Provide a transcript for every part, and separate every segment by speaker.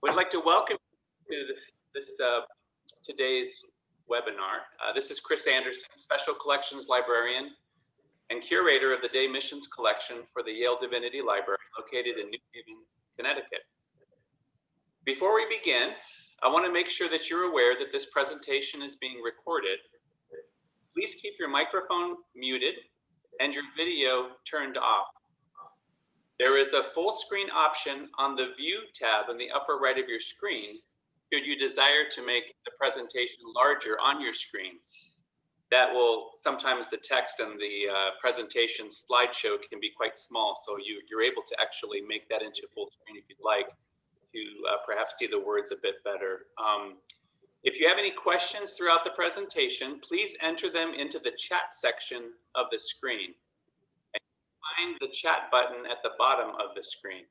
Speaker 1: We'd like to welcome you to this today's webinar. This is Chris Anderson, Special Collections Librarian and Curator of the Day Missions Collection for the Yale Divinity Library, located in New Haven, Connecticut. Before we begin, I want to make sure that you're aware that this presentation is being recorded. Please keep your microphone muted and your video turned off. There is a full screen option on the View tab in the upper right of your screen should you desire to make the presentation larger on your screens. That will, sometimes the text and the presentation slideshow can be quite small, so you're able to actually make that into full screen if you'd like to perhaps see the words a bit better. If you have any questions throughout the presentation, please enter them into the chat section of the screen. Find the chat button at the bottom of the screen.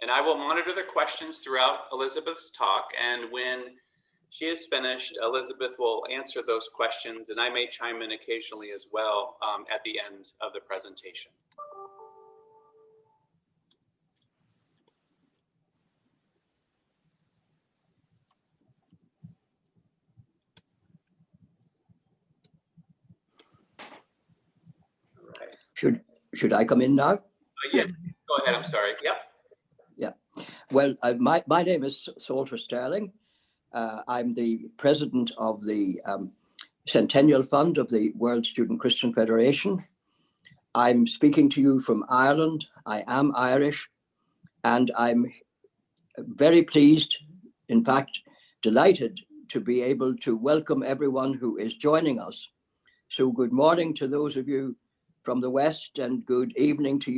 Speaker 1: And I will monitor the questions throughout Elizabeth's talk, and when she is finished, Elizabeth will answer those questions, and I may chime in occasionally as well at the end of the presentation.
Speaker 2: All right. Should I come in now?
Speaker 1: Yes, go ahead, I'm sorry. Yep.
Speaker 2: Yeah. Well, my name is Salter Sterling. I'm the president of the Centennial Fund of the World Student Christian Federation. I'm speaking to you from Ireland. I am Irish, and I'm very pleased, in fact, delighted to be able to welcome everyone who is joining us. So good morning to those of you from the West, and good evening to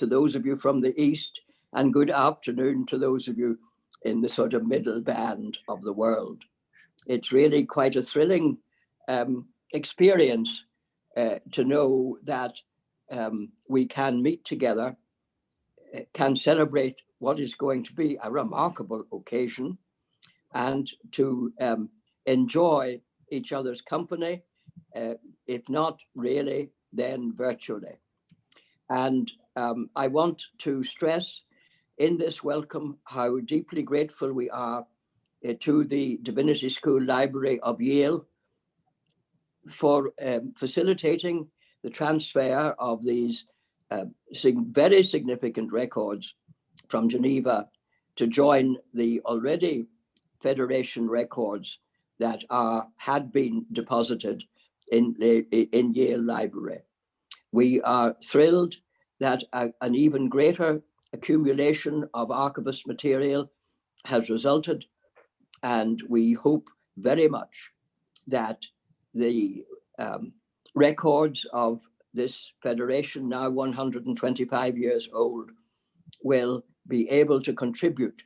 Speaker 2: those of you from the East, and good afternoon to those of you in the sort of middle band of the world. It's really quite a thrilling experience to know that we can meet together, can celebrate what is going to be a remarkable occasion, and to enjoy each other's company, if not really, then virtually. And I want to stress in this welcome how deeply grateful we are to the Divinity School Library of Yale for facilitating the transfer of these very significant records from Geneva to join the already Federation records that had been deposited in Yale Library. We are thrilled that an even greater accumulation of archivist material has resulted, and we hope very much that the records of this federation, now 125 years old, will be able to contribute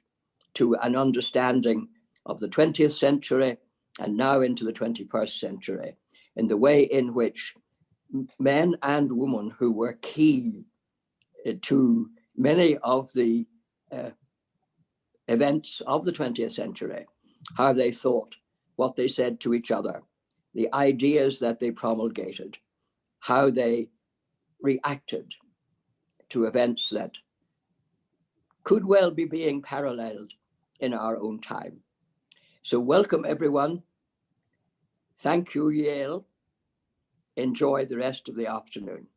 Speaker 2: to an understanding of the 20th century and now into the 21st century, in the way in which men and women who were key to many of the events of the 20th century, how they thought, what they said to each other, the ideas that they promulgated, how they reacted to events that could well be being paralleled in our own time. So welcome everyone. Thank you, Yale. Enjoy the rest of the afternoon.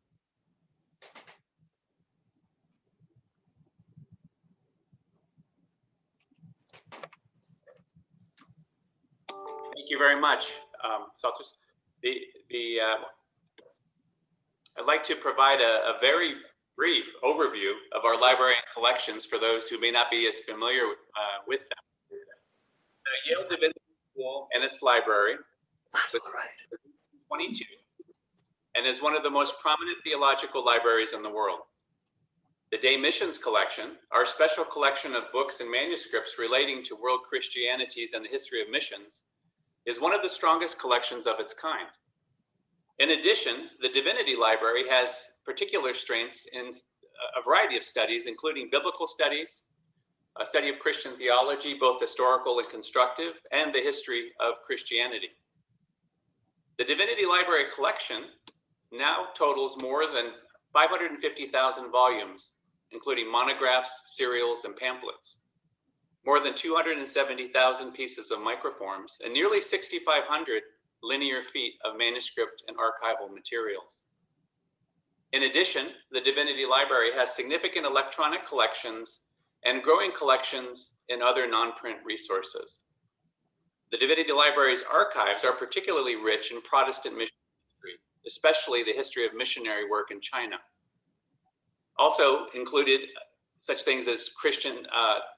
Speaker 1: Thank you very much, Salters. I'd like to provide a very brief overview of our library and collections for those who may not be as familiar with them. The Yale Divinity School and its library was 22 and is one of the most prominent theological libraries in the world. The Day Missions Collection, our special collection of books and manuscripts relating to world Christianities and the history of missions, is one of the strongest collections of its kind. In addition, the Divinity Library has particular strengths in a variety of studies, including biblical studies, a study of Christian theology, both historical and constructive, and the history of Christianity. The Divinity Library collection now totals more than 550,000 volumes, including monographs, serials, and pamphlets. more than 270,000 pieces of microforms, and nearly 6,500 linear feet of manuscript and archival materials. In addition, the Divinity Library has significant electronic collections and growing collections in other non-print resources. The Divinity Library's archives are particularly rich in Protestant mission history, especially the history of missionary work in China. Also included such things as Christian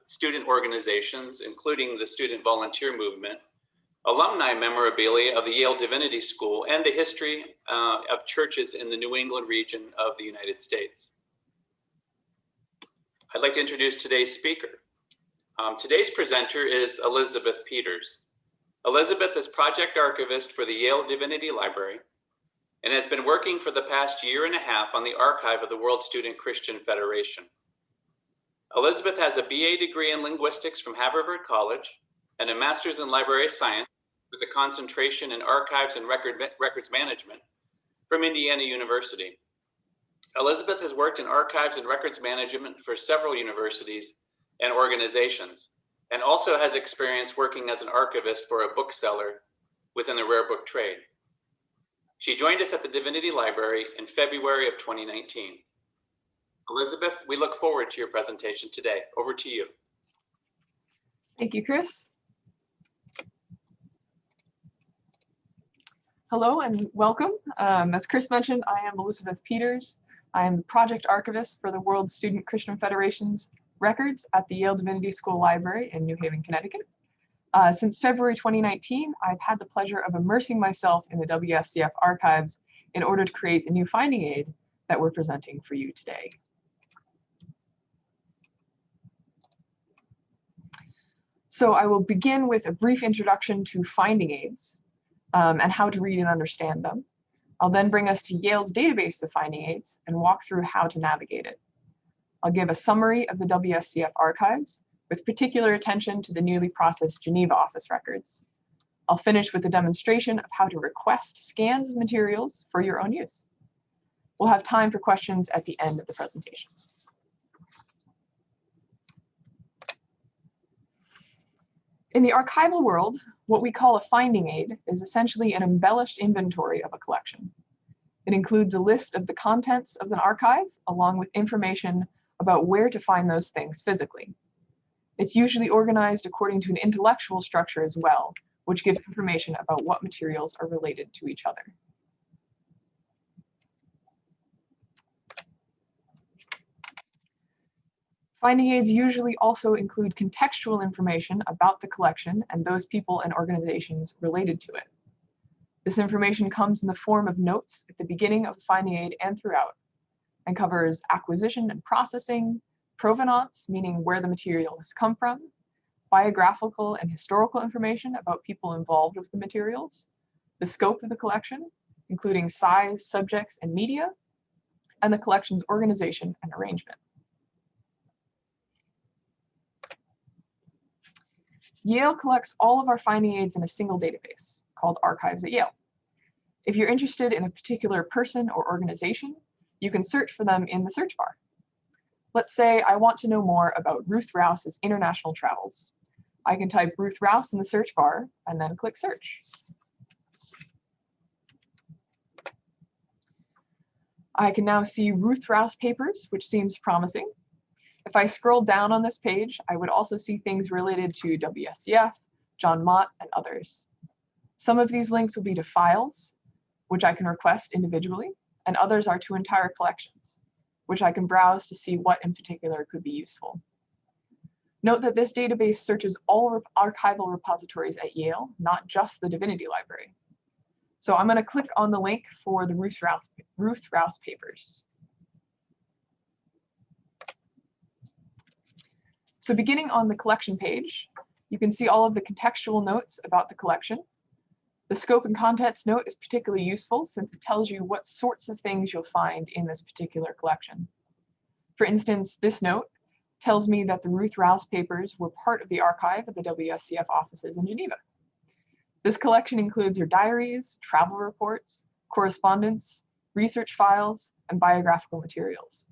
Speaker 1: student organizations, including the student volunteer movement, alumni memorabilia of the Yale Divinity School, and a history of churches in the New England region of the United States. I'd like to introduce today's speaker. Today's presenter is Elizabeth Peters. Elizabeth is project archivist for the Yale Divinity Library and has been working for the past year and a half on the archive of the World Student Christian Federation. Elizabeth has a BA degree in linguistics from Haverford College and a master's in library science with a concentration in archives and records management from Indiana University. Elizabeth has worked in archives and records management for several universities and organizations, and also has experience working as an archivist for a bookseller within the rare book trade. She joined us at the Divinity Library in February of 2019. Elizabeth, we look forward to your presentation today. Over to you.
Speaker 3: Thank you, Chris. Hello and welcome. As Chris mentioned, I am Elizabeth Peters. I am the project archivist for the World Student Christian Federation's records at the Yale Divinity School Library in New Haven, Connecticut. Since February 2019, I've had the pleasure of immersing myself in the WSCF archives in order to create the new finding aid that we're presenting for you today. So I will begin with a brief introduction to finding aids and how to read and understand them. I'll then bring us to Yale's database of finding aids and walk through how to navigate it. I'll give a summary of the WSCF archives with particular attention to the newly processed Geneva office records. I'll finish with a demonstration of how to request scans of materials for your own use. We'll have time for questions at the end of the presentation. In the archival world, what we call a finding aid is essentially an embellished inventory of a collection. It includes a list of the contents of an archive, along with information about where to find those things physically. It's usually organized according to an intellectual structure as well, which gives information about what materials are related to each other. Finding aids usually also include contextual information about the collection and those people and organizations related to it. This information comes in the form of notes at the beginning of the finding aid and throughout, and covers acquisition and processing, provenance, meaning where the material has come from, biographical and historical information about people involved with the materials, the scope of the collection, including size, subjects, and media, and the collection's organization and arrangement. Yale collects all of our finding aids in a single database called Archives at Yale. If you're interested in a particular person or organization, you can search for them in the search bar. Let's say I want to know more about Ruth Rouse's international travels. I can type Ruth Rouse in the search bar and then click search. I can now see Ruth Rouse papers, which seems promising. If I scroll down on this page, I would also see things related to WSCF, John Mott, and others. Some of these links will be to files, which I can request individually, and others are to entire collections, which I can browse to see what in particular could be useful. Note that this database searches all archival repositories at Yale, not just the Divinity Library. So I'm going to click on the link for the Ruth Rouse papers. So beginning on the collection page, you can see all of the contextual notes about the collection. The scope and contents note is particularly useful since it tells you what sorts of things you'll find in this particular collection. For instance, this note tells me that the Ruth Rouse papers were part of the archive at the WSCF offices in Geneva. This collection includes her diaries, travel reports, correspondence, research files, and biographical materials.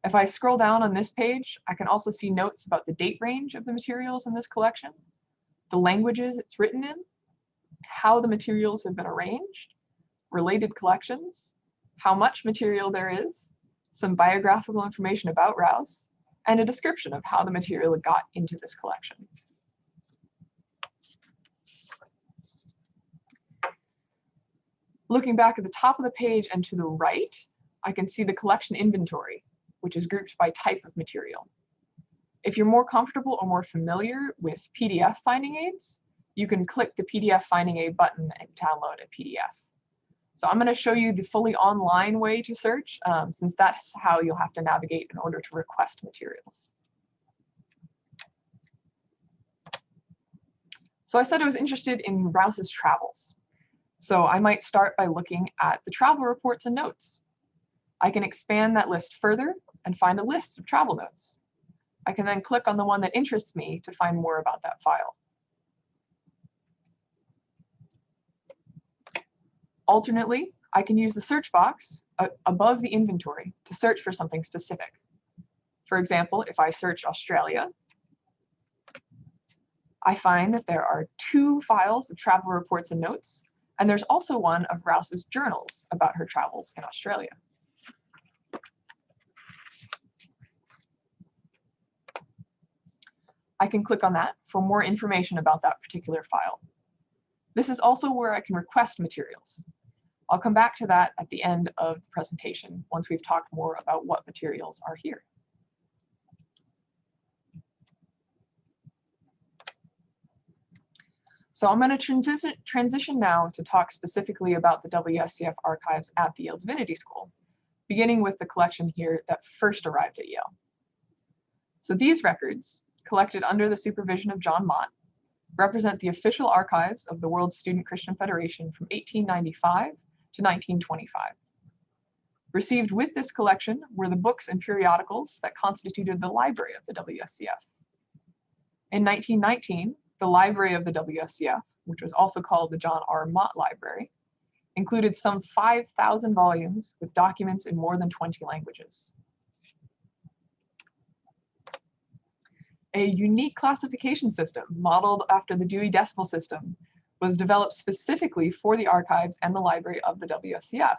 Speaker 3: If I scroll down on this page, I can also see notes about the date range of the materials in this collection, the languages it's written in, how the materials have been arranged, related collections, how much material there is, some biographical information about Rouse, and a description of how the material got into this collection. Looking back at the top of the page and to the right, I can see the collection inventory, which is grouped by type of material. If you're more comfortable or more familiar with PDF finding aids, you can click the PDF finding aid button and download a PDF. So I'm going to show you the fully online way to search, since that's how you'll have to navigate in order to request materials. So I said I was interested in Rouse's travels. So I might start by looking at the travel reports and notes. I can expand that list further and find a list of travel notes. I can then click on the one that interests me to find more about that file. Alternately, I can use the search box above the inventory to search for something specific. For example, if I search Australia, I find that there are 2 files of travel reports and notes, and there's also one of Rouse's journals about her travels in Australia. I can click on that for more information about that particular file. This is also where I can request materials. I'll come back to that at the end of the presentation once we've talked more about what materials are here. So I'm going to transition now to talk specifically about the WSCF archives at the Yale Divinity School, beginning with the collection here that first arrived at Yale. So these records, collected under the supervision of John Mott, represent the official archives of the World Student Christian Federation from 1895 to 1925. Received with this collection were the books and periodicals that constituted the library of the WSCF. In 1919, the library of the WSCF, which was also called the John R. Mott Library, included some 5,000 volumes with documents in more than 20 languages. A unique classification system modeled after the Dewey Decimal System was developed specifically for the archives and the library of the WSCF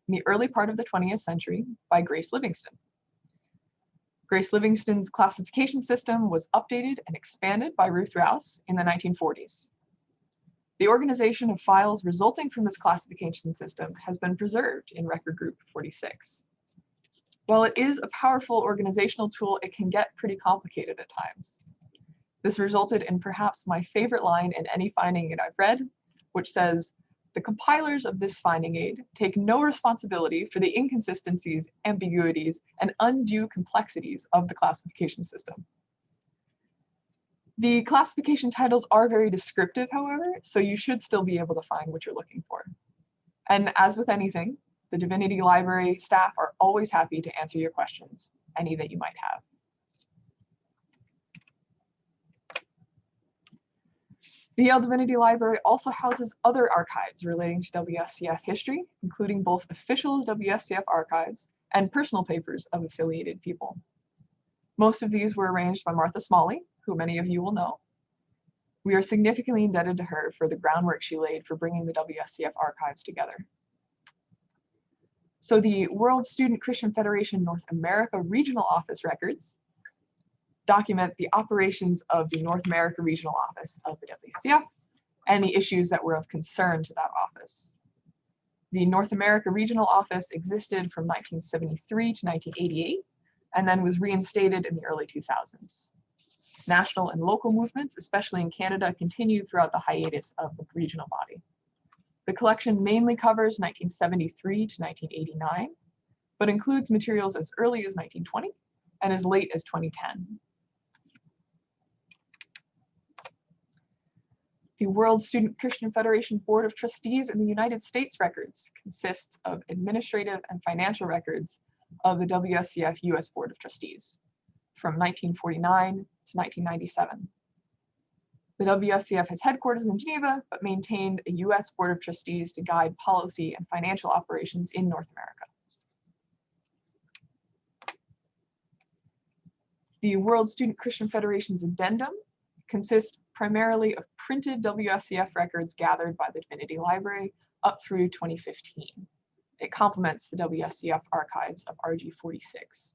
Speaker 3: in the early part of the 20th century by Grace Livingston. Grace Livingston's classification system was updated and expanded by Ruth Rouse in the 1940s. The organization of files resulting from this classification system has been preserved in Record Group 46. While it is a powerful organizational tool, it can get pretty complicated at times. This resulted in perhaps my favorite line in any finding aid I've read, which says, "The compilers of this finding aid take no responsibility for the inconsistencies, ambiguities, and undue complexities of the classification system." The classification titles are very descriptive, however, so you should still be able to find what you're looking for. And as with anything, the Divinity Library staff are always happy to answer your questions, any that you might have. The Yale Divinity Library also houses other archives relating to WSCF history, including both official WSCF archives and personal papers of affiliated people. Most of these were arranged by Martha Smalley, who many of you will know. We are significantly indebted to her for the groundwork she laid for bringing the WSCF archives together. So the World Student Christian Federation North America Regional Office records document the operations of the North America Regional Office of the WSCF and the issues that were of concern to that office. The North America Regional Office existed from 1973 to 1988 and then was reinstated in the early 2000s. National and local movements, especially in Canada, continued throughout the hiatus of the regional body. The collection mainly covers 1973 to 1989, but includes materials as early as 1920 and as late as 2010. The World Student Christian Federation Board of Trustees in the United States records consists of administrative and financial records of the WSCF US Board of Trustees from 1949 to 1997. The WSCF has headquarters in Geneva, but maintained a US Board of Trustees to guide policy and financial operations in North America. The World Student Christian Federation's addendum consists primarily of printed WSCF records gathered by the Divinity Library up through 2015. It complements the WSCF archives of RG46.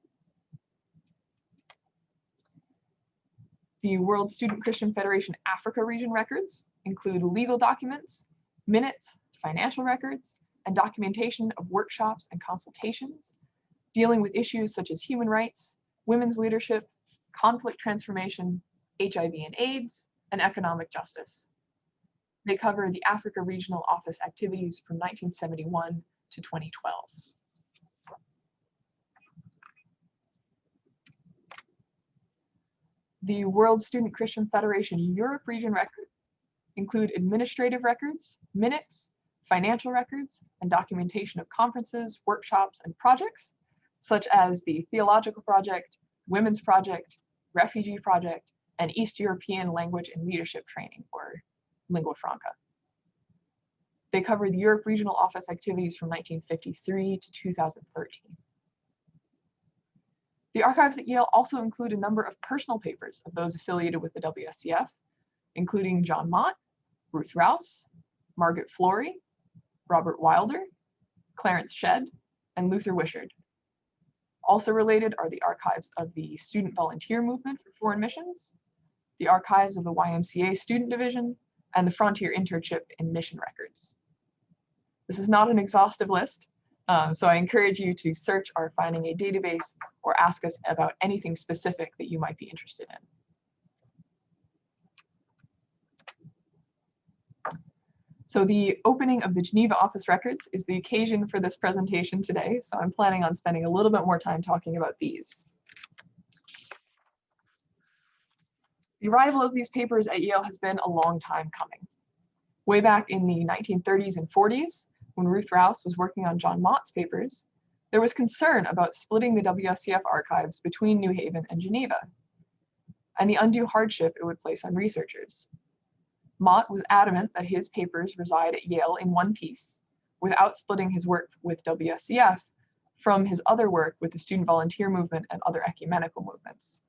Speaker 3: The World Student Christian Federation Africa region records include legal documents, minutes, financial records, and documentation of workshops and consultations dealing with issues such as human rights, women's leadership, conflict transformation, HIV and AIDS, and economic justice. They cover the Africa Regional Office activities from 1971 to 2012. The World Student Christian Federation Europe region records include administrative records, minutes, financial records, and documentation of conferences, workshops, and projects, such as the Theological Project, Women's Project, Refugee Project, and East European Language and Leadership Training, or Lingua Franca. They cover the Europe Regional Office activities from 1953 to 2013. The archives at Yale also include a number of personal papers of those affiliated with the WSCF, including John Mott, Ruth Rouse, Margaret Flory, Robert Wilder, Clarence Shedd, and Luther Wishart. Also related are the archives of the Student Volunteer Movement for Foreign Missions, the archives of the YMCA Student Division, and the Frontier Internship in Mission Records. This is not an exhaustive list, so I encourage you to search our Finding a database or ask us about anything specific that you might be interested in. So the opening of the Geneva office records is the occasion for this presentation today, so I'm planning on spending a little bit more time talking about these. The arrival of these papers at Yale has been a long time coming. Way back in the 1930s and 40s, when Ruth Rouse was working on John Mott's papers, there was concern about splitting the WSCF archives between New Haven and Geneva, and the undue hardship it would place on researchers. Mott was adamant that his papers reside at Yale in one piece, without splitting his work with WSCF from his other work with the student volunteer movement and other ecumenical movements.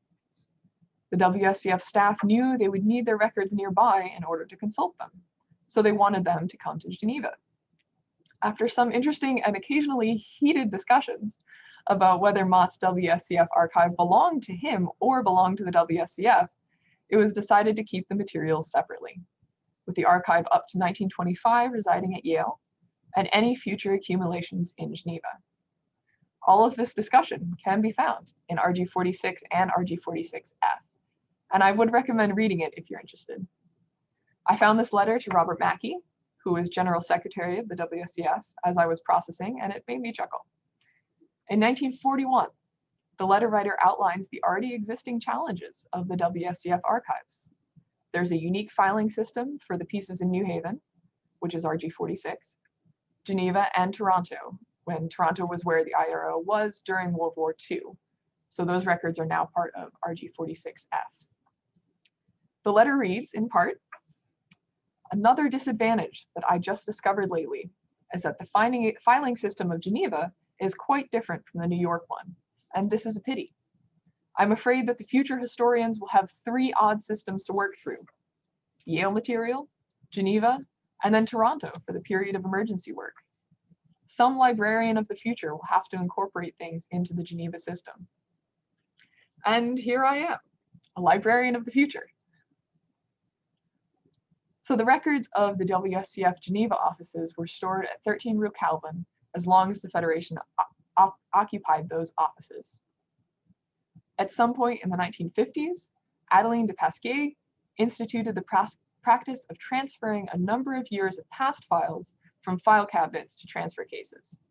Speaker 3: The WSCF staff knew they would need their records nearby in order to consult them, so they wanted them to come to Geneva. After some interesting and occasionally heated discussions about whether Mott's WSCF archive belonged to him or belonged to the WSCF, it was decided to keep the materials separately, with the archive up to 1925 residing at Yale, and any future accumulations in Geneva. All of this discussion can be found in RG46 and RG46F, and I would recommend reading it if you're interested. I found this letter to Robert Mackey, who was General Secretary of the WSCF, as I was processing, and it made me chuckle. In 1941, the letter writer outlines the already existing challenges of the WSCF archives. There's a unique filing system for the pieces in New Haven, which is RG46, Geneva, and Toronto, when Toronto was where the IRO was during World War II. So those records are now part of RG46F. The letter reads, in part, "Another disadvantage that I just discovered lately is that the filing system of Geneva is quite different from the New York one, and this is a pity. I'm afraid that the future historians will have three odd systems to work through: Yale material, Geneva, and then Toronto for the period of emergency work. Some librarian of the future will have to incorporate things into the Geneva system." And here I am, a librarian of the future. So the records of the WSCF Geneva offices were stored at 13 Rue Calvin as long as the Federation occupied those offices. At some point in the 1950s, Adeline de Pasquier instituted the practice of transferring a number of years of past files from file cabinets to transfer cases.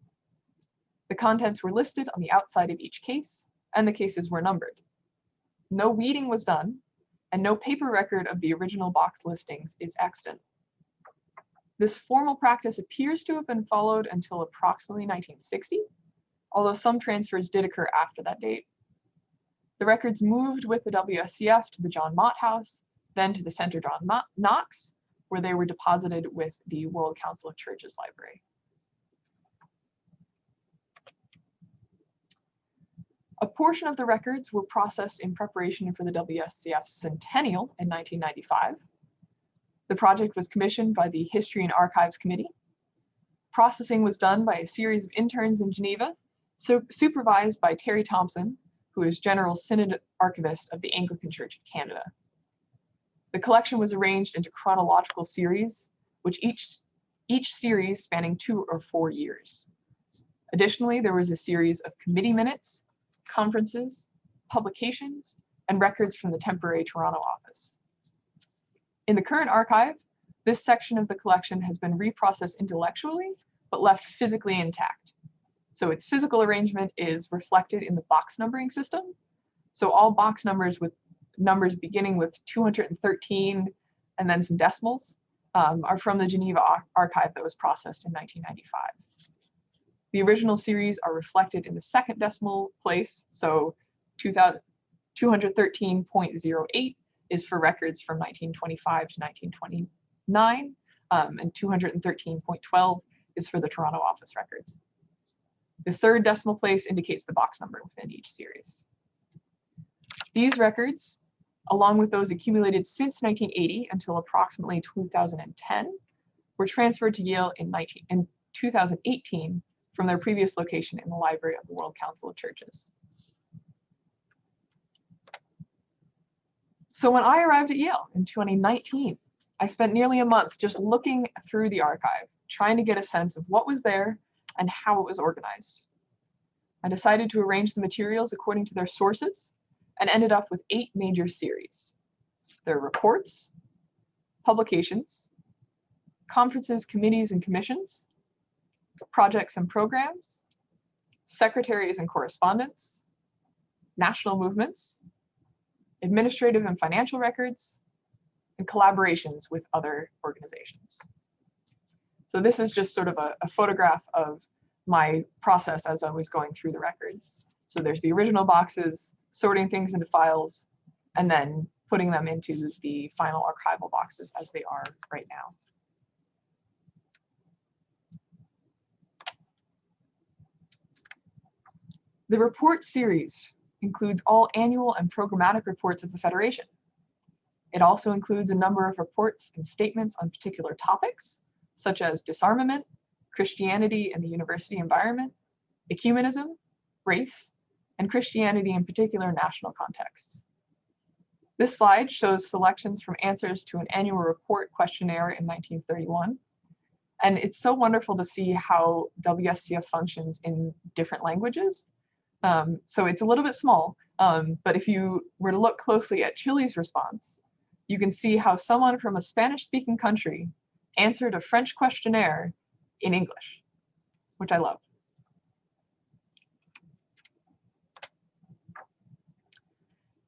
Speaker 3: The contents were listed on the outside of each case, and the cases were numbered. No weeding was done, and no paper record of the original box listings is extant. This formal practice appears to have been followed until approximately 1960, although some transfers did occur after that date. The records moved with the WSCF to the John Mott House, then to the Center John Knox, where they were deposited with the World Council of Churches Library. A portion of the records were processed in preparation for the WSCF's centennial in 1995. The project was commissioned by the History and Archives Committee. Processing was done by a series of interns in Geneva, supervised by Terry Thompson, who is General Synod Archivist of the Anglican Church of Canada. The collection was arranged into chronological series, which each series spanning 2 or 4 years. Additionally, there was a series of committee minutes, conferences, publications, and records from the temporary Toronto office. In the current archive, this section of the collection has been reprocessed intellectually, but left physically intact. So its physical arrangement is reflected in the box numbering system. So all box numbers with numbers beginning with 213 and then some decimals are from the Geneva archive that was processed in 1995. The original series are reflected in the second decimal place, so 213.08 is for records from 1925 to 1929, and 213.12 is for the Toronto office records. The third decimal place indicates the box number within each series. These records, along with those accumulated since 1980 until approximately 2010, were transferred to Yale in 2018 from their previous location in the Library of the World Council of Churches. So when I arrived at Yale in 2019, I spent nearly a month just looking through the archive, trying to get a sense of what was there and how it was organized. I decided to arrange the materials according to their sources and ended up with 8 major series. There are reports, publications, conferences, committees, and commissions, projects and programs, secretaries and correspondence, national movements, administrative and financial records, and collaborations with other organizations. So this is just sort of a photograph of my process as I was going through the records. So there's the original boxes, sorting things into files, and then putting them into the final archival boxes as they are right now. The report series includes all annual and programmatic reports of the Federation. It also includes a number of reports and statements on particular topics, such as disarmament, Christianity and the university environment, ecumenism, race, and Christianity in particular national contexts. This slide shows selections from answers to an annual report questionnaire in 1931. And it's so wonderful to see how WSCF functions in different languages. So it's a little bit small, but if you were to look closely at Chile's response, you can see how someone from a Spanish-speaking country answered a French questionnaire in English, which I love.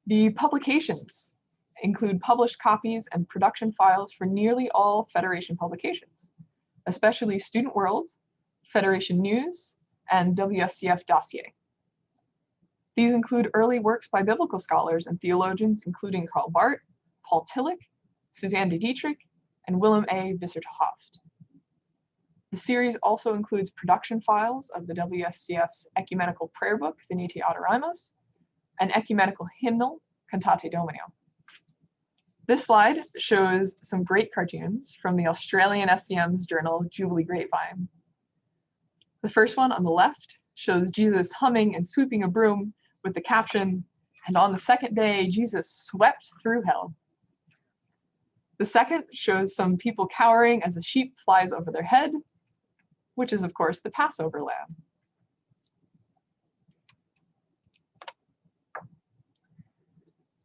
Speaker 3: The publications include published copies and production files for nearly all Federation publications, especially Student World, Federation News, and WSCF Dossier. These include early works by biblical scholars and theologians, including Karl Barth, Paul Tillich, Suzanne de Dietrich, and Willem A. Visser-te-Hooft. The series also includes production files of the WSCF's ecumenical prayer book, Venite Adoramus, and ecumenical hymnal, Cantate Domino. This slide shows some great cartoons from the Australian SCM's journal, Jubilee Grapevine. The first one on the left shows Jesus humming and sweeping a broom with the caption, "And on the second day, Jesus swept through hell." The second shows some people cowering as a sheep flies over their head, which is of course the Passover lamb.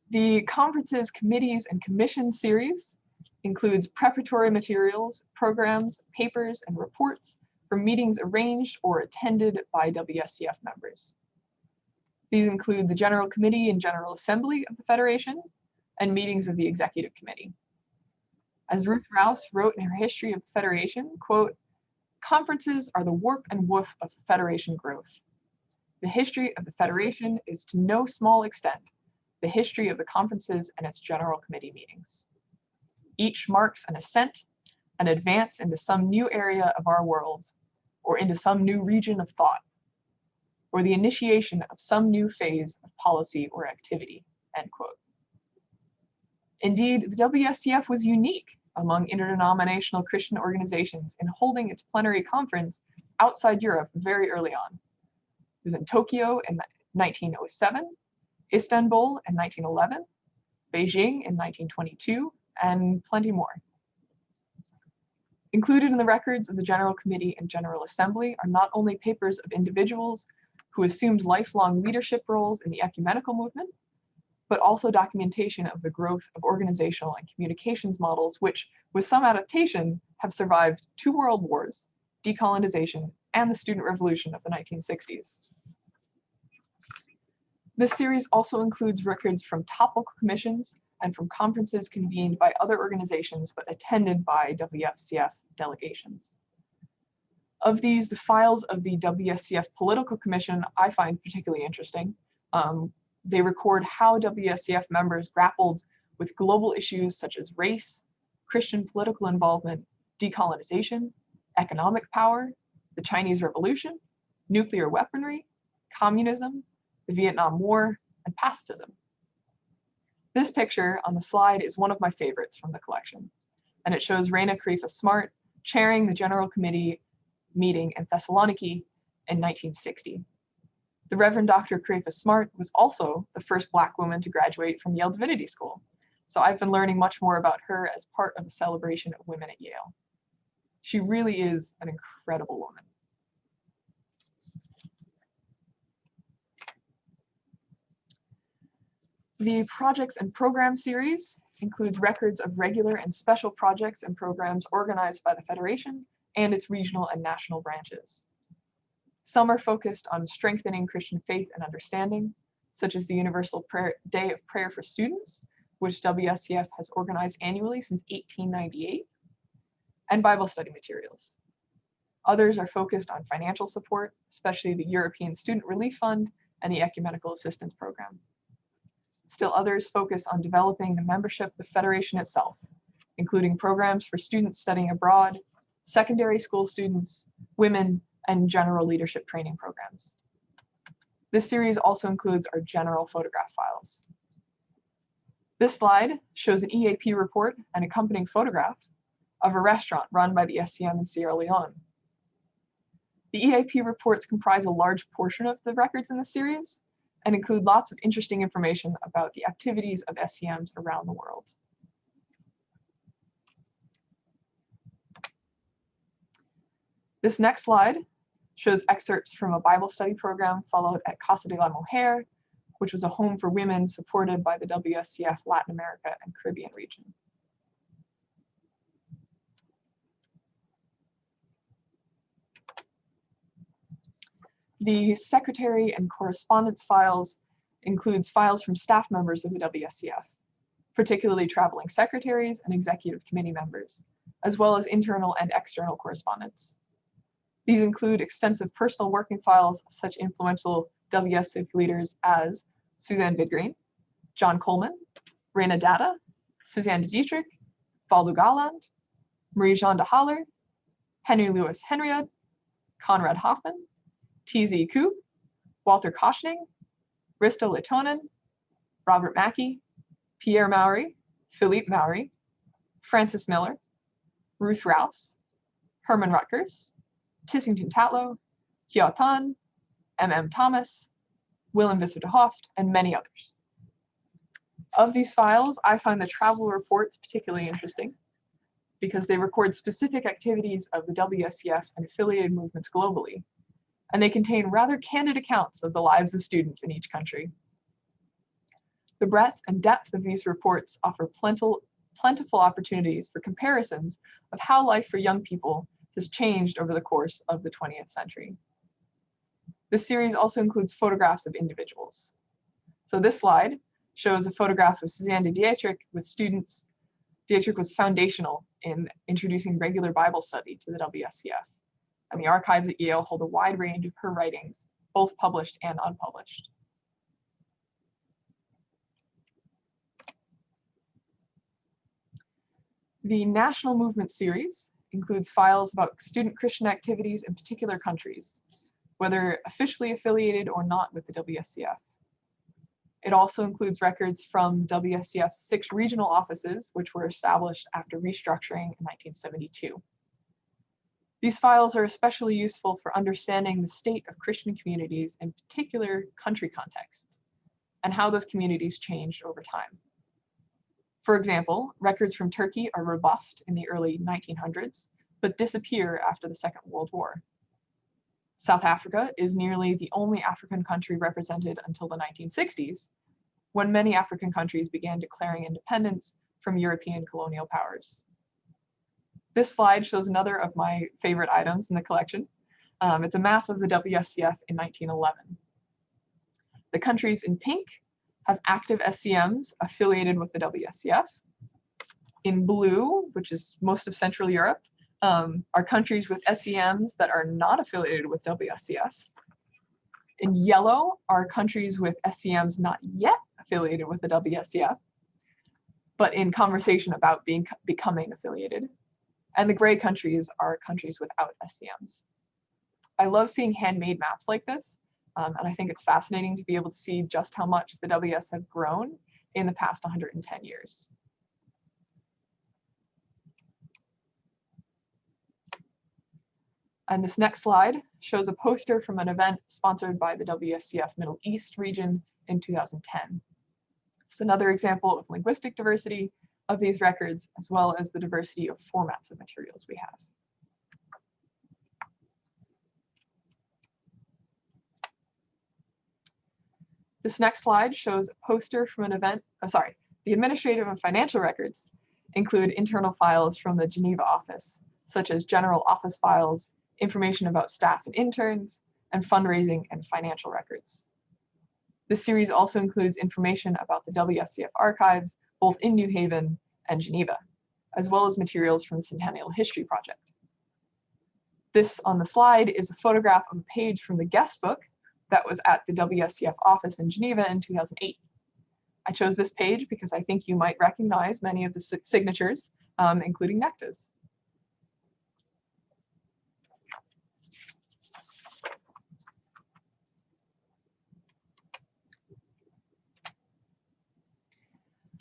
Speaker 3: The conferences, committees, and commissions series includes preparatory materials, programs, papers, and reports for meetings arranged or attended by WSCF members. These include the General Committee and General Assembly of the Federation and meetings of the Executive Committee. As Ruth Rouse wrote in her History of the Federation, quote, "Conferences are the warp and woof of the Federation growth. The history of the Federation is to no small extent the history of the conferences and its General Committee meetings. Each marks an ascent, an advance into some new area of our world, or into some new region of thought. or the initiation of some new phase of policy or activity, end quote. Indeed, the WSCF was unique among interdenominational Christian organizations in holding its plenary conference outside Europe very early on. It was in Tokyo in 1907, Istanbul in 1911, Beijing in 1922, and plenty more. Included in the records of the General Committee and General Assembly are not only papers of individuals who assumed lifelong leadership roles in the ecumenical movement, but also documentation of the growth of organizational and communications models, which, with some adaptation, have survived 2 world wars, decolonization, and the student revolution of the 1960s. This series also includes records from topical commissions and from conferences convened by other organizations but attended by WSCF delegations. Of these, the files of the WSCF Political Commission I find particularly interesting. They record how WSCF members grappled with global issues such as race, Christian political involvement, decolonization, economic power, the Chinese Revolution, nuclear weaponry, communism, the Vietnam War, and pacifism. This picture on the slide is one of my favorites from the collection, and it shows Reina Karifa-Smart chairing the General Committee meeting in Thessaloniki in 1960. The Reverend Dr. Karifa-Smart was also the first Black woman to graduate from Yale Divinity School, so I've been learning much more about her as part of the celebration of women at Yale. She really is an incredible woman. The Projects and Program series includes records of regular and special projects and programs organized by the Federation and its regional and national branches. Some are focused on strengthening Christian faith and understanding, such as the Universal Day of Prayer for Students, which WSCF has organized annually since 1898, and Bible study materials. Others are focused on financial support, especially the European Student Relief Fund and the Ecumenical Assistance Program. Still others focus on developing the membership of the Federation itself, including programs for students studying abroad, secondary school students, women, and general leadership training programs. This series also includes our general photograph files. This slide shows an EAP report and accompanying photograph of a restaurant run by the SCM in Sierra Leone. The EAP reports comprise a large portion of the records in the series and include lots of interesting information about the activities of SCMs around the world. This next slide shows excerpts from a Bible study program followed at Casa de la Mujer, which was a home for women supported by the WSCF Latin America and Caribbean region. The secretary and correspondence files includes files from staff members of the WSCF, particularly traveling secretaries and executive committee members, as well as internal and external correspondence. These include extensive personal working files of such influential WSCF leaders as Suzanne Bidgreen, John Coleman, Reina Data, Suzanne de Dietrich, Valdo Galland, Marie-Jeanne de Haller, Henry Louis Henriad, Conrad Hoffman, T.Z. Koop, Walter Koschning, Risto Letonen, Robert Mackey, Pierre Maury, Philippe Maury, Francis Miller, Ruth Rouse, Herman Rutgers, Tissington Tatlow, Hyo Tan, M.M. Thomas, Willem Visser de Hooft, and many others. Of these files, I find the travel reports particularly interesting because they record specific activities of the WSCF and affiliated movements globally, and they contain rather candid accounts of the lives of students in each country. The breadth and depth of these reports offer plentiful opportunities for comparisons of how life for young people has changed over the course of the 20th century. This series also includes photographs of individuals. So this slide shows a photograph of Suzanne de Dietrich with students. Dietrich was foundational in introducing regular Bible study to the WSCF, and the archives at Yale hold a wide range of her writings, both published and unpublished. The National Movement series includes files about student Christian activities in particular countries, whether officially affiliated or not with the WSCF. It also includes records from WSCF's 6 regional offices, which were established after restructuring in 1972. These files are especially useful for understanding the state of Christian communities in particular country contexts, and how those communities changed over time. For example, records from Turkey are robust in the early 1900s, but disappear after the Second World War. South Africa is nearly the only African country represented until the 1960s, when many African countries began declaring independence from European colonial powers. This slide shows another of my favorite items in the collection. It's a map of the WSCF in 1911. The countries in pink have active SCMs affiliated with the WSCF. In blue, which is most of Central Europe, are countries with SCMs that are not affiliated with WSCF. In yellow are countries with SCMs not yet affiliated with the WSCF, but in conversation about becoming affiliated. And the gray countries are countries without SCMs. I love seeing handmade maps like this, and I think it's fascinating to be able to see just how much the WS have grown in the past 110 years. And this next slide shows a poster from an event sponsored by the WSCF Middle East region in 2010. It's another example of linguistic diversity of these records, as well as the diversity of formats of materials we have. This next slide shows a poster from an event, the administrative and financial records include internal files from the Geneva office, such as general office files, information about staff and interns, and fundraising and financial records. This series also includes information about the WSCF archives, both in New Haven and Geneva, as well as materials from the Centennial History Project. This on the slide is a photograph of a page from the guest book that was at the WSCF office in Geneva in 2008. I chose this page because I think you might recognize many of the signatures, including Necta's.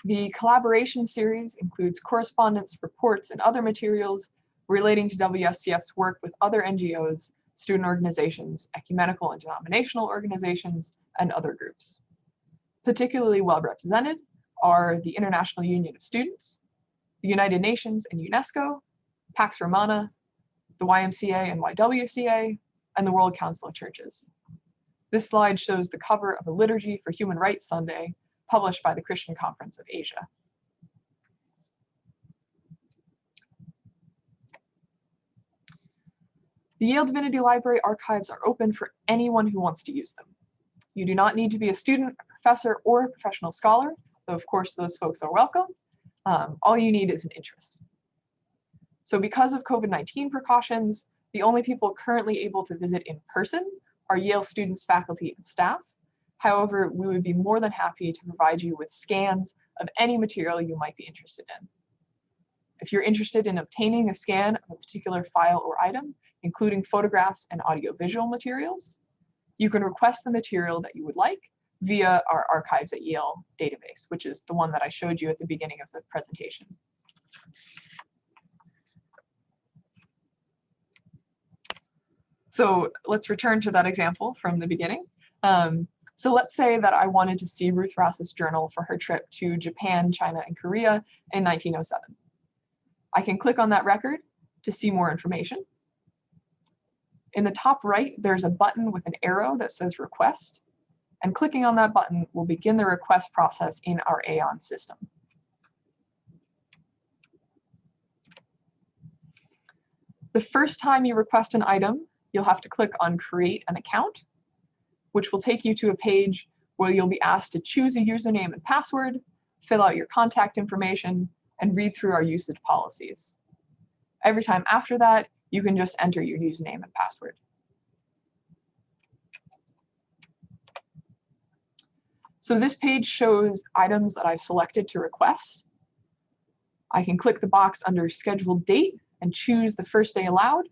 Speaker 3: The collaboration series includes correspondence, reports, and other materials relating to WSCF's work with other NGOs, student organizations, ecumenical and denominational organizations, and other groups. Particularly well represented are the International Union of Students, the United Nations and UNESCO, Pax Romana, the YMCA and YWCA, and the World Council of Churches. This slide shows the cover of a liturgy for Human Rights Sunday, published by the Christian Conference of Asia. The Yale Divinity Library archives are open for anyone who wants to use them. You do not need to be a student, a professor, or a professional scholar, though of course those folks are welcome. All you need is an interest. So because of COVID-19 precautions, the only people currently able to visit in person are Yale students, faculty, and staff. However, we would be more than happy to provide you with scans of any material you might be interested in. If you're interested in obtaining a scan of a particular file or item, including photographs and audiovisual materials, you can request the material that you would like via our Archives at Yale database, which is the one that I showed you at the beginning of the presentation. So let's return to that example from the beginning. So let's say that I wanted to see Ruth Ross's journal for her trip to Japan, China, and Korea in 1907. I can click on that record to see more information. In the top right, there's a button with an arrow that says request, and clicking on that button will begin the request process in our Aeon system. The first time you request an item, you'll have to click on Create an Account, which will take you to a page where you'll be asked to choose a username and password, fill out your contact information, and read through our usage policies. Every time after that, you can just enter your username and password. So this page shows items that I've selected to request. I can click the box under Scheduled Date and choose the first day allowed.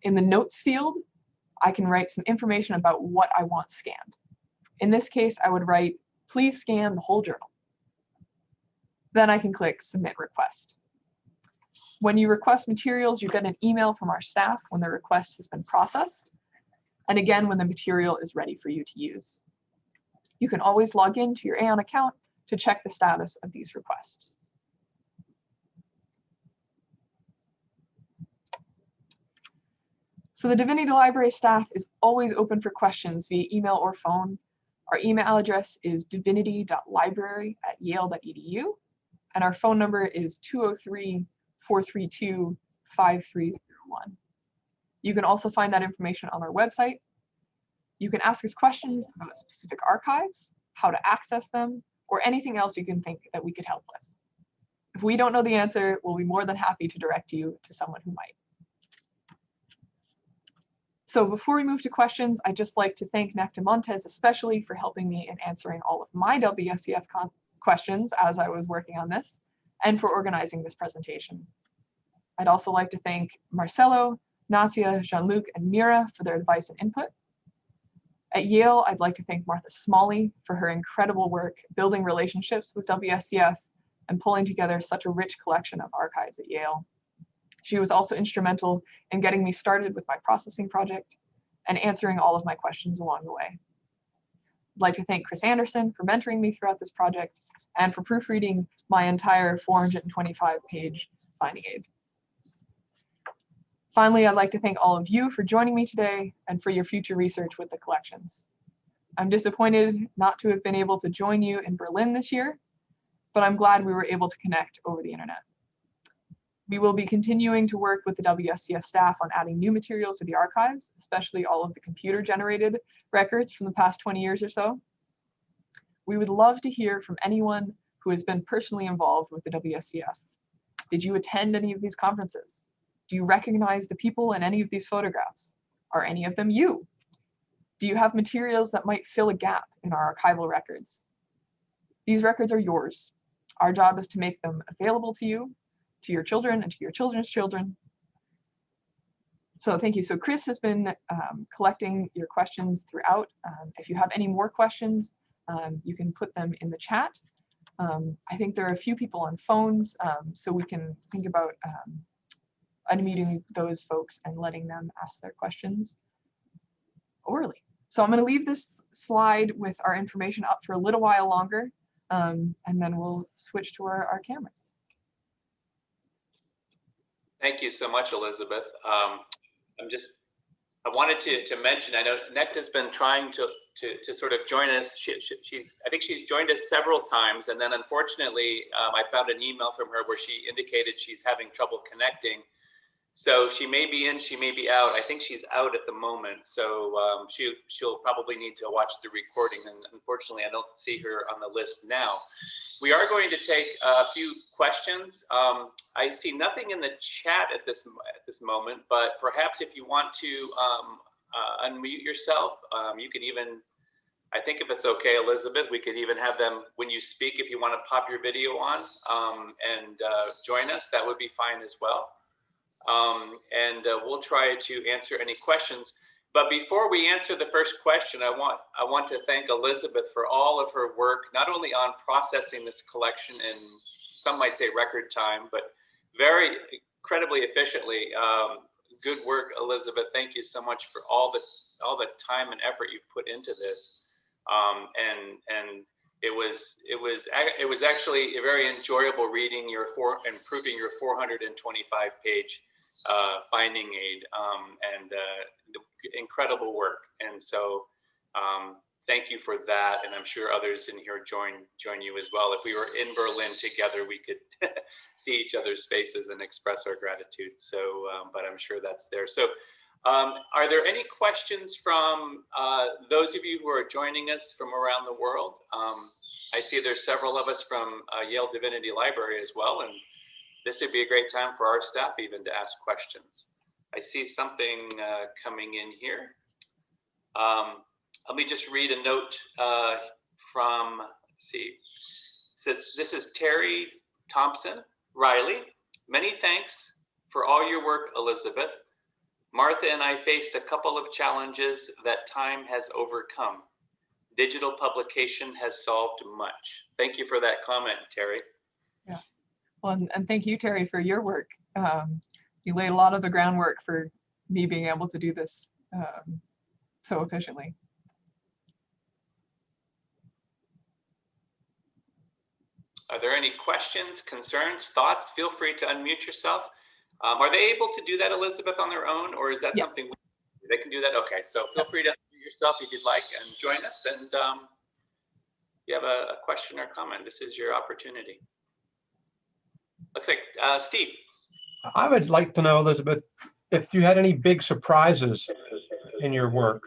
Speaker 3: In the Notes field, I can write some information about what I want scanned. In this case, I would write, please scan the whole journal. Then I can click Submit Request. When you request materials, you get an email from our staff when the request has been processed, and again when the material is ready for you to use. You can always log in to your Aon account to check the status of these requests. So the Divinity Library staff is always open for questions via email or phone. Our email address is divinity.library@yale.edu, and our phone number is 203-432-5301. You can also find that information on our website. You can ask us questions about specific archives, how to access them, or anything else you can think that we could help with. If we don't know the answer, we'll be more than happy to direct you to someone who might. So before we move to questions, I'd just like to thank Necta Montes especially for helping me in answering all of my WSCF questions as I was working on this, and for organizing this presentation. I'd also like to thank Marcelo, Natia, Jean-Luc, and Mira for their advice and input. At Yale, I'd like to thank Martha Smalley for her incredible work building relationships with WSCF and pulling together such a rich collection of archives at Yale. She was also instrumental in getting me started with my processing project and answering all of my questions along the way. I'd like to thank Chris Anderson for mentoring me throughout this project and for proofreading my entire 425-page finding aid. Finally, I'd like to thank all of you for joining me today and for your future research with the collections. I'm disappointed not to have been able to join you in Berlin this year, but I'm glad we were able to connect over the internet. We will be continuing to work with the WSCF staff on adding new material to the archives, especially all of the computer-generated records from the past 20 years or so. We would love to hear from anyone who has been personally involved with the WSCF. Did you attend any of these conferences? Do you recognize the people in any of these photographs? Are any of them you? Do you have materials that might fill a gap in our archival records? These records are yours. Our job is to make them available to you, to your children, and to your children's children. So thank you. So Chris has been collecting your questions throughout. If you have any more questions, you can put them in the chat. I think there are a few people on phones, so we can think about unmuting those folks and letting them ask their questions orally. So I'm going to leave this slide with our information up for a little while longer, and then we'll switch to our cameras.
Speaker 1: Thank you so much, Elizabeth. I wanted to mention, I know Necta's been trying to sort of join us. I think she's joined us several times, and then unfortunately, I found an email from her where she indicated she's having trouble connecting. So she may be in, she may be out. I think she's out at the moment. So she'll probably need to watch the recording. And unfortunately, I don't see her on the list now. We are going to take a few questions. I see nothing in the chat at this moment, but perhaps if you want to unmute yourself, you could even, I think if it's okay, Elizabeth, we could even have them, when you speak, if you want to pop your video on and join us, that would be fine as well. We'll try to answer any questions. But before we answer the first question, I want to thank Elizabeth for all of her work, not only on processing this collection in, some might say, record time, but very incredibly efficiently. Good work, Elizabeth. Thank you so much for all the time and effort you've put into this. It was actually very enjoyable reading and proving your 425-page finding aid, incredible work. And so thank you for that. And I'm sure others in here join you as well. If we were in Berlin together, we could see each other's faces and express our gratitude. So, but I'm sure that's there. So are there any questions from those of you who are joining us from around the world? I see there's several of us from Yale Divinity Library as well, and this would be a great time for our staff even to ask questions. I see something coming in here. Let me just read a note from, let's see, it says, this is Terry Thompson Riley. Many thanks for all your work, Elizabeth. Martha and I faced a couple of challenges that time has overcome. Digital publication has solved much. Thank you for that comment, Terry.
Speaker 3: Yeah. Well, and thank you, Terry, for your work. You laid a lot of the groundwork for me being able to do this so efficiently.
Speaker 1: Are there any questions, concerns, thoughts? Feel free to unmute yourself. Are they able to do that, Elizabeth, on their own, or is that
Speaker 3: Yes.
Speaker 1: something they can do that? Okay, so feel free to unmute yourself if you'd like and join us. And if you have a question or comment, this is your opportunity. Looks like Steve.
Speaker 4: I would like to know, Elizabeth, if you had any big surprises in your work.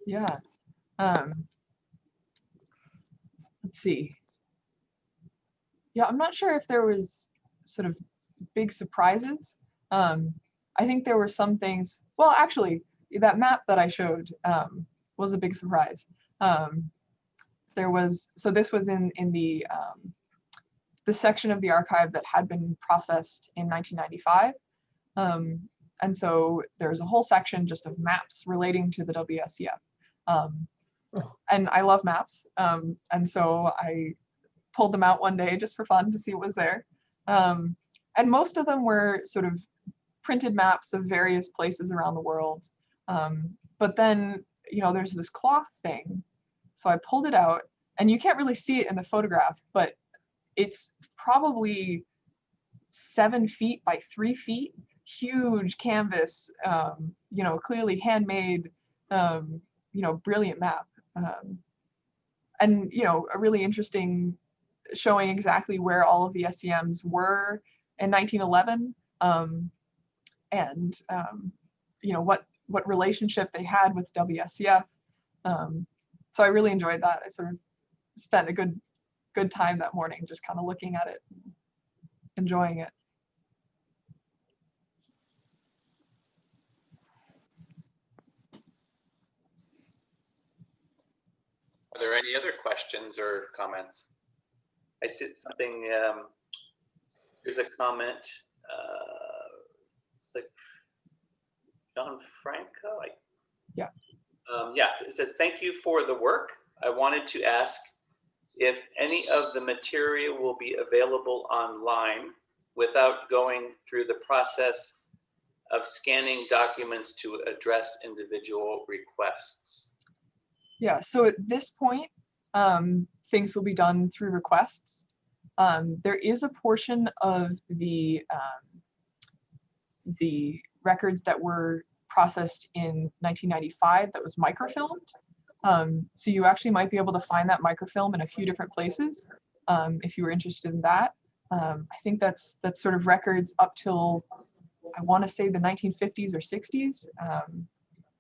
Speaker 3: Yeah. Let's see. Yeah, I'm not sure if there was sort of big surprises. I think there were some things, well, actually, that map that I showed was a big surprise. There was, so this was in the section of the archive that had been processed in 1995. And so there's a whole section just of maps relating to the WSCF. And I love maps. And so I pulled them out one day just for fun to see what was there. And most of them were sort of printed maps of various places around the world. But then, you know, there's this cloth thing. So I pulled it out, and you can't really see it in the photograph, but it's probably 7 feet by 3 feet, huge canvas, you know, clearly handmade, you know, brilliant map. And, you know, a really interesting showing exactly where all of the SCMs were in 1911, and, you know, what relationship they had with WSCF. So I really enjoyed that. I sort of spent a good time that morning just kind of looking at it, enjoying it.
Speaker 1: Are there any other questions or comments? I see something, there's a comment, it's like John Franco.
Speaker 3: Yeah.
Speaker 1: Yeah, it says, thank you for the work. I wanted to ask if any of the material will be available online without going through the process of scanning documents to address individual requests.
Speaker 3: Yeah, so at this point, things will be done through requests. There is a portion of the records that were processed in 1995 that was microfilmed. So you actually might be able to find that microfilm in a few different places if you were interested in that. I think that's sort of records up till, I want to say, the 1950s or 60s.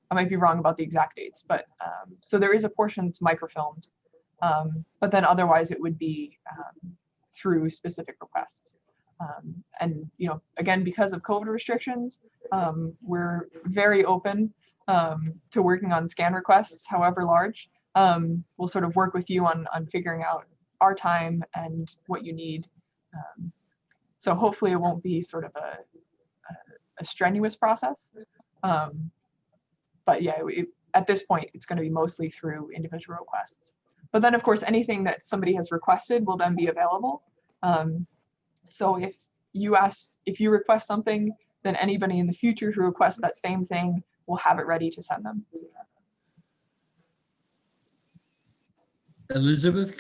Speaker 3: I might be wrong about the exact dates, but so there is a portion that's microfilmed, but then otherwise it would be through specific requests. And, you know, again, because of COVID restrictions, we're very open to working on scan requests, however large. We'll sort of work with you on figuring out our time and what you need. So hopefully it won't be sort of a strenuous process. But yeah, at this point, it's going to be mostly through individual requests. But then, of course, anything that somebody has requested will then be available. So if you request something, then anybody in the future who requests that same thing will have it ready to send them.
Speaker 5: Elizabeth?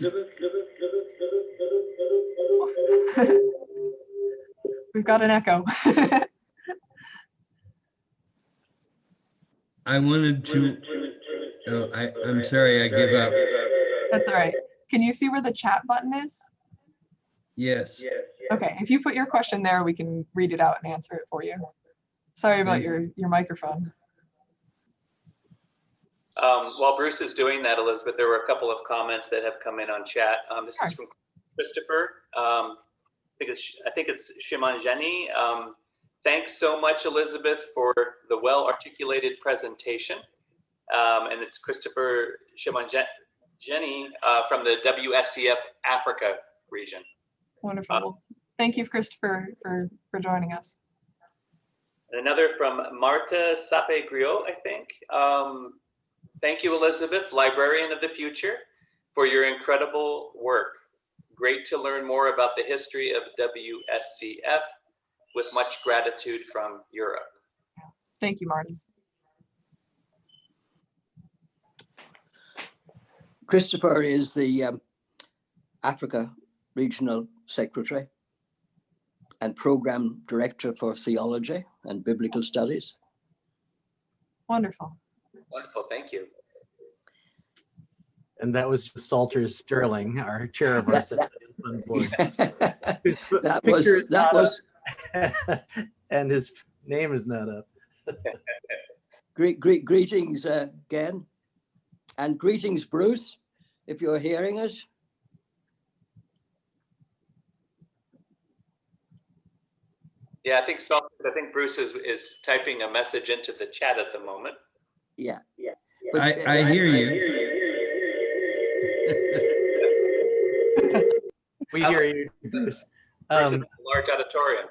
Speaker 3: We've got an echo.
Speaker 5: I wanted to, oh, I'm sorry, I give up.
Speaker 3: That's all right. Can you see where the chat button is?
Speaker 5: Yes.
Speaker 3: Okay, if you put your question there, we can read it out and answer it for you. Sorry about your microphone.
Speaker 1: While Bruce is doing that, Elizabeth, there were a couple of comments that have come in on chat. This is from Christopher. I think it's Shimanjani. Thanks so much, Elizabeth, for the well-articulated presentation. And it's Christopher Shimanjani from the WSCF Africa region.
Speaker 3: Wonderful. Thank you, Christopher, for joining us.
Speaker 1: And another from Marta Sape-Griot, I think. Thank you, Elizabeth, Librarian of the Future, for your incredible work. Great to learn more about the history of WSCF. With much gratitude from Europe.
Speaker 3: Thank you, Martin.
Speaker 2: Christopher is the Africa Regional Secretary and Program Director for Theology and Biblical Studies.
Speaker 3: Wonderful.
Speaker 1: Wonderful, thank you.
Speaker 6: And that was just Salters Sterling, our chair of our Centennial Fund board.
Speaker 2: that was
Speaker 6: and his name is not up.
Speaker 2: Greetings again, and greetings, Bruce, if you're hearing us.
Speaker 1: Yeah, I think Bruce is typing a message into the chat at the moment.
Speaker 2: Yeah.
Speaker 5: But I hear you.
Speaker 6: We hear you, Bruce.
Speaker 1: Bruce is in a large auditorium.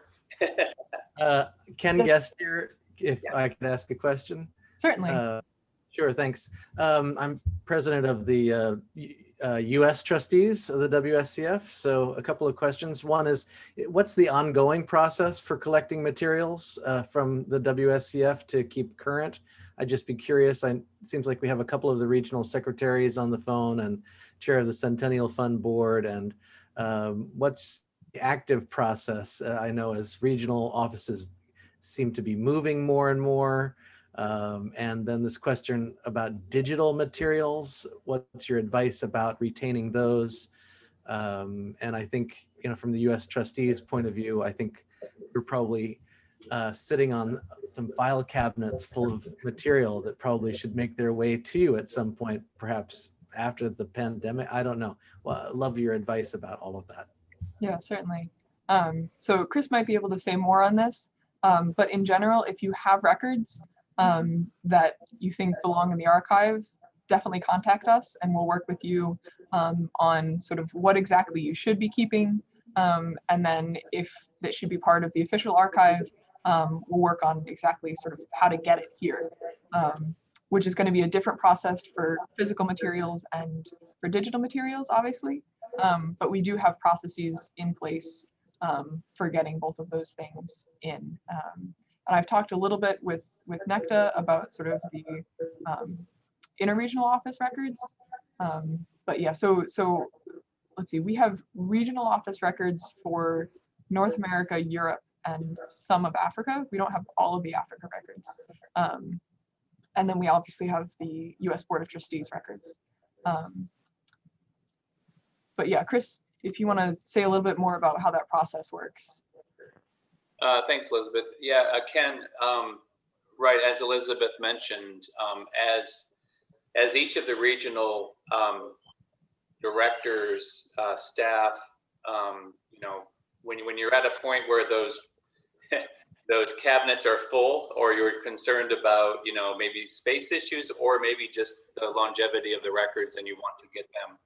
Speaker 6: Ken Guest here, if I could ask a question.
Speaker 3: Certainly.
Speaker 6: Sure, thanks. I'm president of the US trustees of the WSCF. So a couple of questions. One is, what's the ongoing process for collecting materials from the WSCF to keep current? I'd just be curious. It seems like we have a couple of the regional secretaries on the phone and chair of the Centennial Fund board. And what's the active process? I know as regional offices seem to be moving more and more. And then this question about digital materials, what's your advice about retaining those? And I think, from the US trustees point of view, I think we're probably sitting on some file cabinets full of material that probably should make their way to you at some point, perhaps after the pandemic. I don't know. Well, I'd love your advice about all of that.
Speaker 3: Yeah, certainly. So Chris might be able to say more on this, but in general, if you have records that you think belong in the archive, definitely contact us and we'll work with you on sort of what exactly you should be keeping. And then if that should be part of the official archive, we'll work on exactly sort of how to get it here, which is going to be a different process for physical materials and for digital materials, obviously. But we do have processes in place for getting both of those things in. And I've talked a little bit with NECTA about sort of the interregional office records. But yeah, so let's see, we have regional office records for North America, Europe, and some of Africa. We don't have all of the Africa records. And then we obviously have the US Board of Trustees records. But yeah, Chris, if you want to say a little bit more about how that process works.
Speaker 1: Thanks, Elizabeth. Yeah, Ken, right, as Elizabeth mentioned, as each of the regional directors, staff, when you're at a point where those cabinets are full, or you're concerned about, maybe space issues, or maybe just the longevity of the records, and you want to get them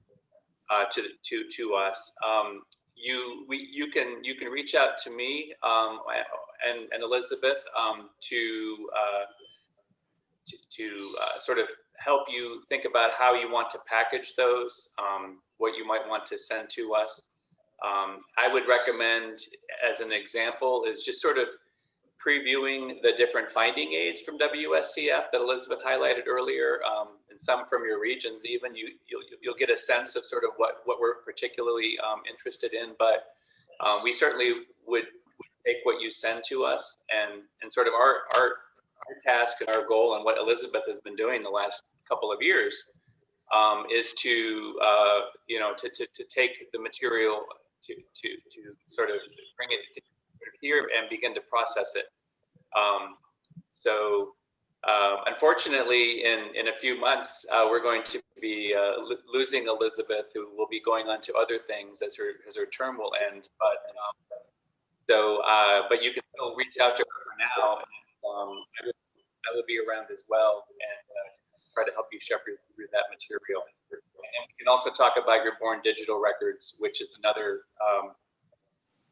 Speaker 1: to us, you can reach out to me and Elizabeth to sort of help you think about how you want to package those, what you might want to send to us. I would recommend, as an example, is just sort of previewing the different finding aids from WSCF that Elizabeth highlighted earlier, and some from your regions even. You'll get a sense of sort of what we're particularly interested in, but we certainly would take what you send to us, and sort of our task and our goal, and what Elizabeth has been doing the last couple of years, is to take the material to sort of bring it here and begin to process it. Unfortunately, in a few months, we're going to be losing Elizabeth, who will be going on to other things as her term will end. But you can still reach out to her now. I will be around as well, and try to help you shepherd through that material. And we can also talk about your Born Digital records, which is another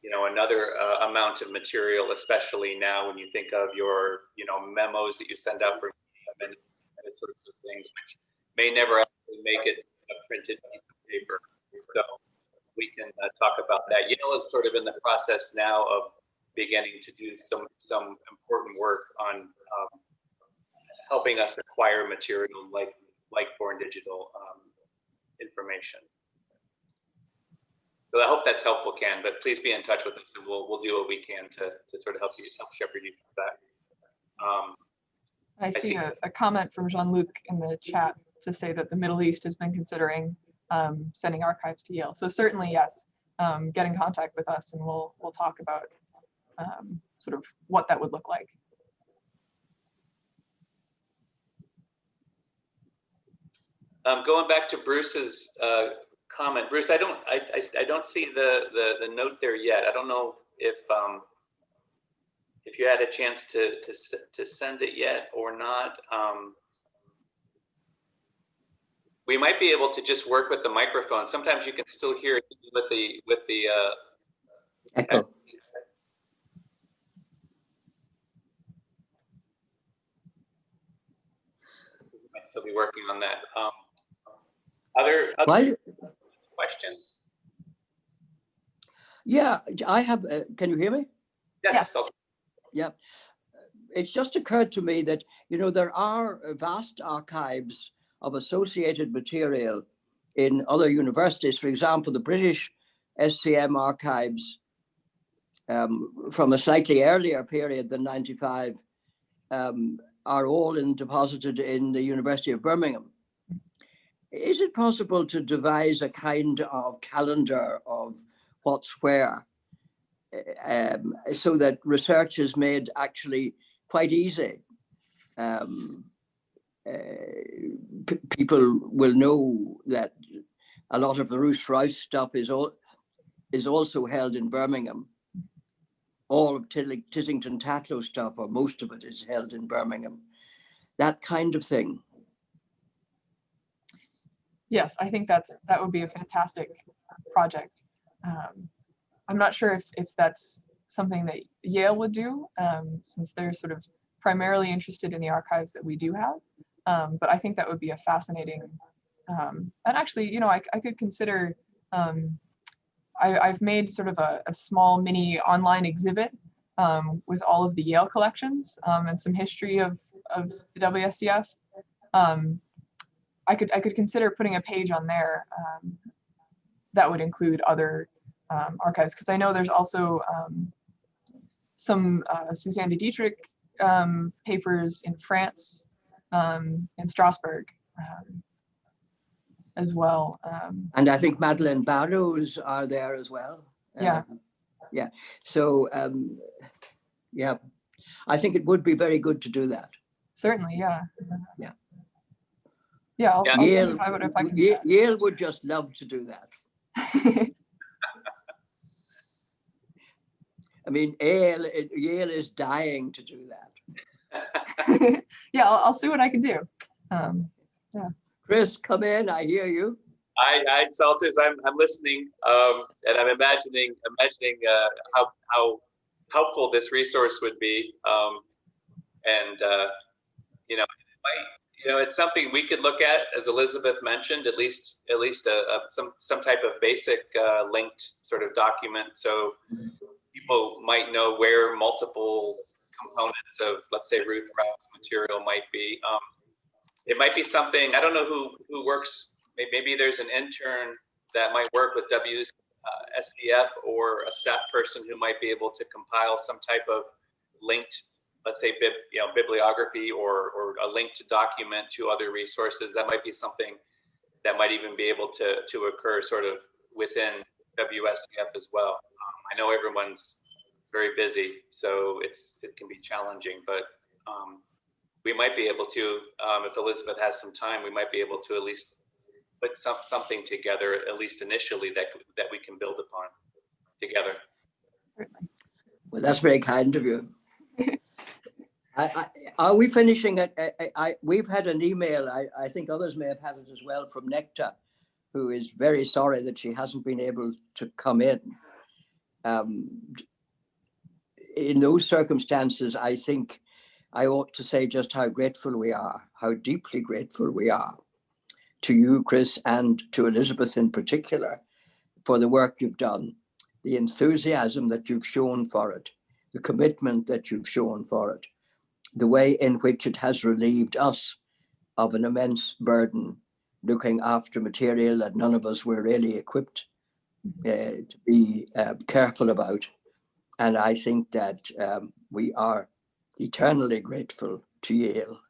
Speaker 1: another amount of material, especially now when you think of your, memos that you send out for and sorts of things, which may never actually make it a printed piece of paper. So we can talk about that. Yale is sort of in the process now of beginning to do some important work on helping us acquire material like Born Digital information. So I hope that's helpful, Ken, but please be in touch with us and we'll do what we can to sort of help shepherd you through that.
Speaker 3: I see a comment from Jean-Luc in the chat to say that the Middle East has been considering sending archives to Yale. So certainly, yes, get in contact with us and we'll talk about sort of what that would look like.
Speaker 1: Going back to Bruce's comment, Bruce, I don't see the note there yet. I don't know if you had a chance to send it yet or not. We might be able to just work with the microphone. Sometimes you can still hear it with the
Speaker 2: Echo.
Speaker 1: We might still be working on that. Other questions?
Speaker 2: Yeah, I have. Can you hear me?
Speaker 1: Yes.
Speaker 2: Yeah. It's just occurred to me that, there are vast archives of associated material in other universities. For example, the British SCM archives from a slightly earlier period than 95 are all deposited in the University of Birmingham. Is it possible to devise a kind of calendar of what's where so that research is made actually quite easy? People will know that a lot of the Ruth Rouse stuff is also held in Birmingham. All of Tissington Tatlow stuff, or most of it, is held in Birmingham. That kind of thing.
Speaker 3: Yes, I think that would be a fantastic project. I'm not sure if that's something that Yale would do, since they're sort of primarily interested in the archives that we do have. But I think that would be a fascinating, and actually, I could consider, I've made sort of a small mini online exhibit with all of the Yale collections and some history of the WSCF. I could consider putting a page on there that would include other archives, because I know there's also some Suzanne de Dietrich papers in France, in Strasbourg as well.
Speaker 2: And I think Madeleine Barrows are there as well.
Speaker 3: Yeah.
Speaker 2: Yeah. So, yeah, I think it would be very good to do that.
Speaker 3: Certainly, yeah.
Speaker 2: Yeah.
Speaker 3: Yeah, I'll see
Speaker 2: Yale,
Speaker 3: if I can do that.
Speaker 2: Yale would just love to do that. I mean, Yale is dying to do that.
Speaker 3: Yeah, I'll see what I can do. Yeah.
Speaker 2: Chris, come in. I hear you.
Speaker 1: I Salters, I'm listening, and I'm imagining how helpful this resource would be, and it's something we could look at, as Elizabeth mentioned, at least some type of basic linked sort of document, so people might know where multiple components of, let's say, Ruth Rouse material might be. It might be something, I don't know who works, maybe there's an intern that might work with WSCF or a staff person who might be able to compile some type of linked, let's say, bibliography or a linked document to other resources. That might be something that might even be able to occur sort of within WSCF as well. I know everyone's very busy, so it can be challenging, but we might be able to, if Elizabeth has some time, we might be able to at least put something together, at least initially, that we can build upon together.
Speaker 2: Well, that's very kind of you. Are we finishing it? We've had an email, I think others may have had it as well, from Nectar, who is very sorry that she hasn't been able to come in. in those circumstances, I think I ought to say just how grateful we are, how deeply grateful we are to you, Chris, and to Elizabeth in particular, for the work you've done, the enthusiasm that you've shown for it, the commitment that you've shown for it, the way in which it has relieved us of an immense burden, looking after material that none of us were really equipped to be careful about. And I think that we are eternally grateful to Yale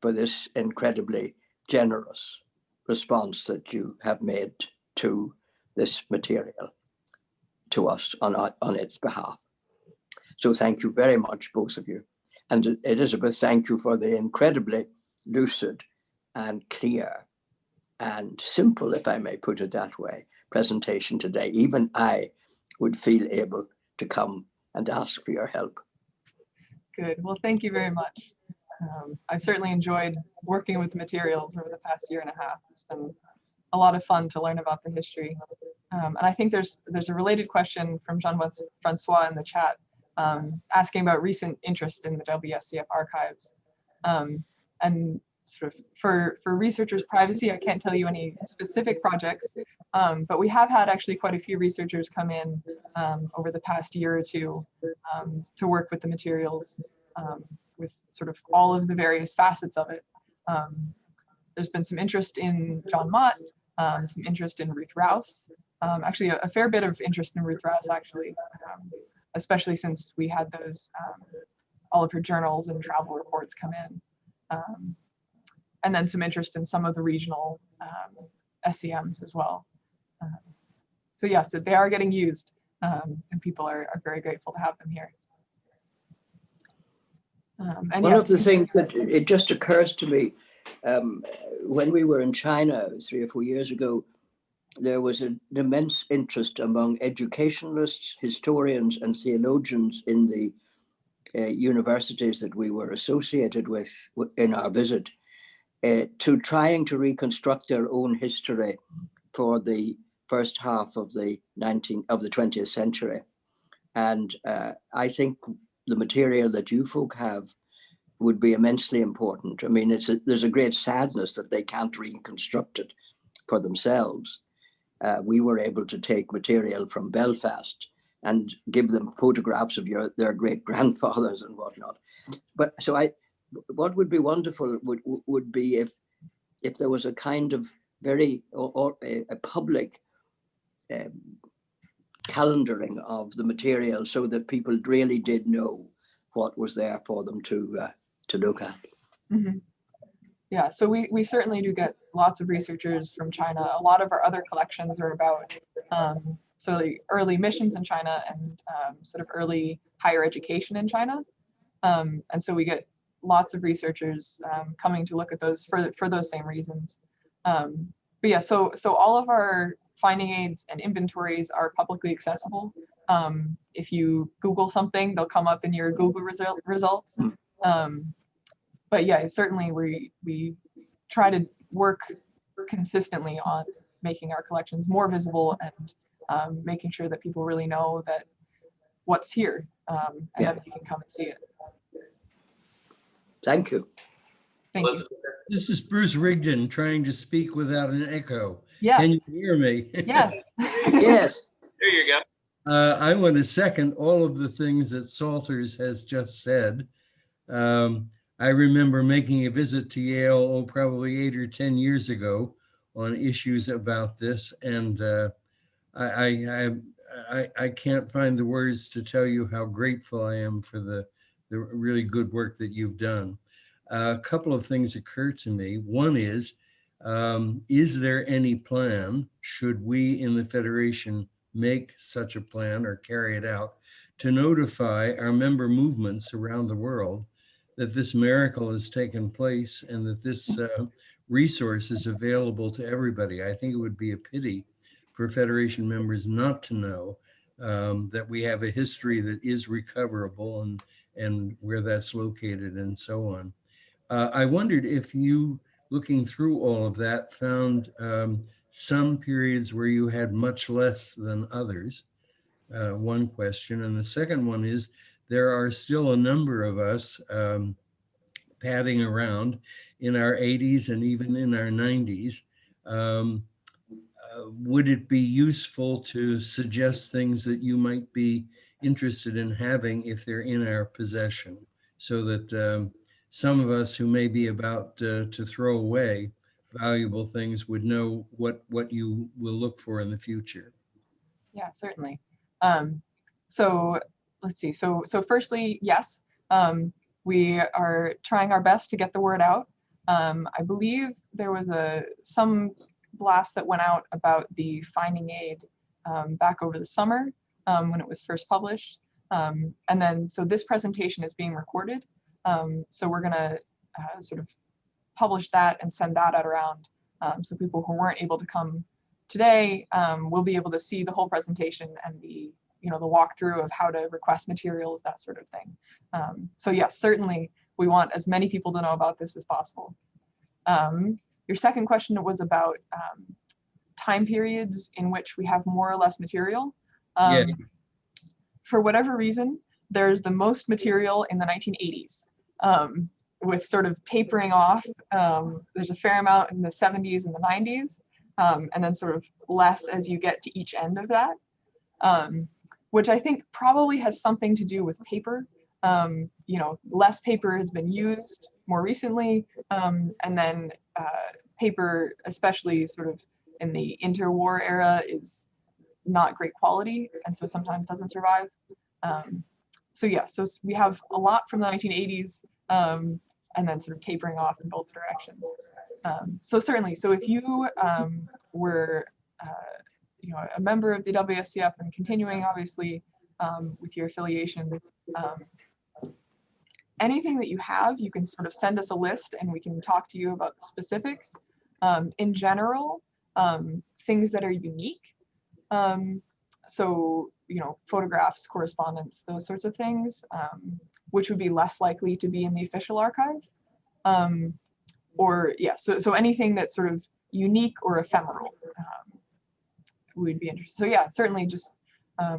Speaker 2: for this incredibly generous response that you have made to this material, to us on its behalf. So thank you very much, both of you. And Elizabeth, thank you for the incredibly lucid and clear and simple, if I may put it that way, presentation today. Even I would feel able to come and ask for your help.
Speaker 3: Good. Well, thank you very much. I've certainly enjoyed working with materials over the past year and a half. It's been a lot of fun to learn about the history. And I think there's a related question from Jean-Francois in the chat, asking about recent interest in the WSCF archives. And sort of for researchers' privacy, I can't tell you any specific projects, but we have had actually quite a few researchers come in over the past year or two to work with the materials, with sort of all of the various facets of it. There's been some interest in John Mott, some interest in Ruth Rouse, actually a fair bit of interest in Ruth Rouse, actually, especially since we had those, all of her journals and travel reports come in. And then some interest in some of the regional SEMs as well. So yes, they are getting used, and people are very grateful to have them here. And
Speaker 2: One
Speaker 3: yes,
Speaker 2: of the things that it just occurs to me, when we were in China 3 or 4 years ago, there was an immense interest among educationalists, historians, and theologians in the universities that we were associated with in our visit, to trying to reconstruct their own history for the first half of the 20th century. And I think the material that you folk have would be immensely important. I mean, there's a great sadness that they can't reconstruct it for themselves. We were able to take material from Belfast and give them photographs of their great grandfathers and whatnot. But so what would be wonderful would be if there was a kind of very a public calendaring of the material, so that people really did know what was there for them to look at.
Speaker 3: Mm-hmm. Yeah, so we certainly do get lots of researchers from China. A lot of our other collections are about so the early missions in China and sort of early higher education in China. And so we get lots of researchers coming to look at those for those same reasons. But yeah, so all of our finding aids and inventories are publicly accessible. If you Google something, they'll come up in your Google results. But yeah, certainly we try to work consistently on making our collections more visible and making sure that people really know that what's here, and that they can come and see it.
Speaker 2: Thank you.
Speaker 3: Thank you.
Speaker 5: This is Bruce Rigdon trying to speak without an echo.
Speaker 3: Yes.
Speaker 5: Can you hear me?
Speaker 3: Yes.
Speaker 2: Yes.
Speaker 1: There you go.
Speaker 5: I want to second all of the things that Salters has just said. I remember making a visit to Yale, probably 8 or 10 years ago, on issues about this, and I can't find the words to tell you how grateful I am for the really good work that you've done. A couple of things occur to me. One is there any plan, should we in the Federation make such a plan or carry it out, to notify our member movements around the world that this miracle has taken place and that this resource is available to everybody? I think it would be a pity for Federation members not to know that we have a history that is recoverable and where that's located and so on. I wondered if you, looking through all of that, found some periods where you had much less than others. one question. And the second one is, there are still a number of us padding around in our 80s and even in our 90s. Would it be useful to suggest things that you might be interested in having if they're in our possession, so that some of us who may be about to throw away valuable things would know what you will look for in the future?
Speaker 3: Yeah, certainly. So let's see. So firstly, yes, we are trying our best to get the word out. I believe there was some blast that went out about the finding aid back over the summer when it was first published. And then, so this presentation is being recorded. So we're gonna sort of publish that and send that out around. So people who weren't able to come today will be able to see the whole presentation and the walkthrough of how to request materials, that sort of thing. So yes, certainly we want as many people to know about this as possible. Your second question was about time periods in which we have more or less material.
Speaker 5: Yeah.
Speaker 3: For whatever reason, there's the most material in the 1980s, with sort of tapering off. There's a fair amount in the 70s and the 90s, and then sort of less as you get to each end of that, which I think probably has something to do with paper. Less paper has been used more recently, and then paper, especially sort of in the interwar era, is not great quality, and so sometimes doesn't survive. So yeah, so we have a lot from the 1980s, and then sort of tapering off in both directions. So certainly, so if you were a member of the WSCF and continuing, obviously, with your affiliation, anything that you have, you can sort of send us a list and we can talk to you about the specifics. In general, things that are unique, so photographs, correspondence, those sorts of things, which would be less likely to be in the official archive, so anything that's sort of unique or ephemeral, we'd be interested. So yeah, certainly just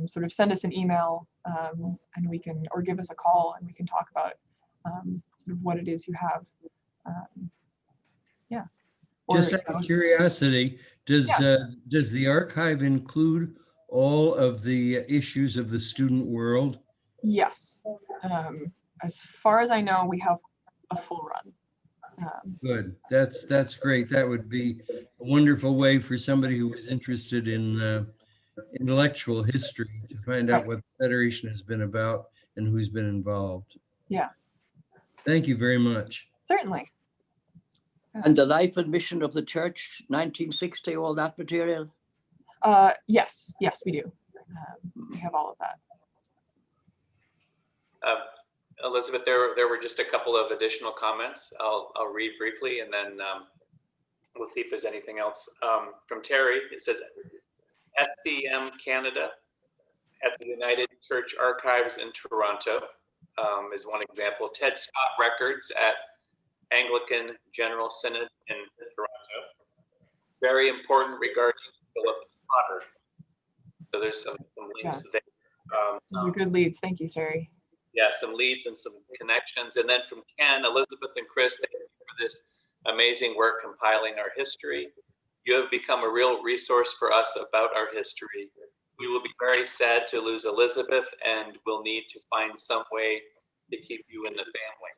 Speaker 3: sort of send us an email, and we can, or give us a call and we can talk about sort of what it is you have. Yeah.
Speaker 5: Just out of curiosity, does the archive include all of the issues of the student world?
Speaker 3: Yes. As far as I know, we have a full run.
Speaker 5: Good. That's great. That would be a wonderful way for somebody who is interested in intellectual history to find out what the Federation has been about and who's been involved.
Speaker 3: Yeah.
Speaker 5: Thank you very much.
Speaker 3: Certainly.
Speaker 2: And the life and mission of the church, 1960, all that material?
Speaker 3: Yes, we do. We have all of that.
Speaker 1: Elizabeth, there were just a couple of additional comments. I'll read briefly, and then we'll see if there's anything else. From Terry, it says, SCM Canada at the United Church Archives in Toronto is one example. Ted Scott Records at Anglican General Synod in Toronto. Very important regarding Philip Potter. So there's some links there.
Speaker 3: Those are good leads. Thank you, Terry.
Speaker 1: Yeah, some leads and some connections. And then from Ken, Elizabeth, and Chris, thank you for this amazing work compiling our history. You have become a real resource for us about our history. We will be very sad to lose Elizabeth, and we'll need to find some way to keep you in the family.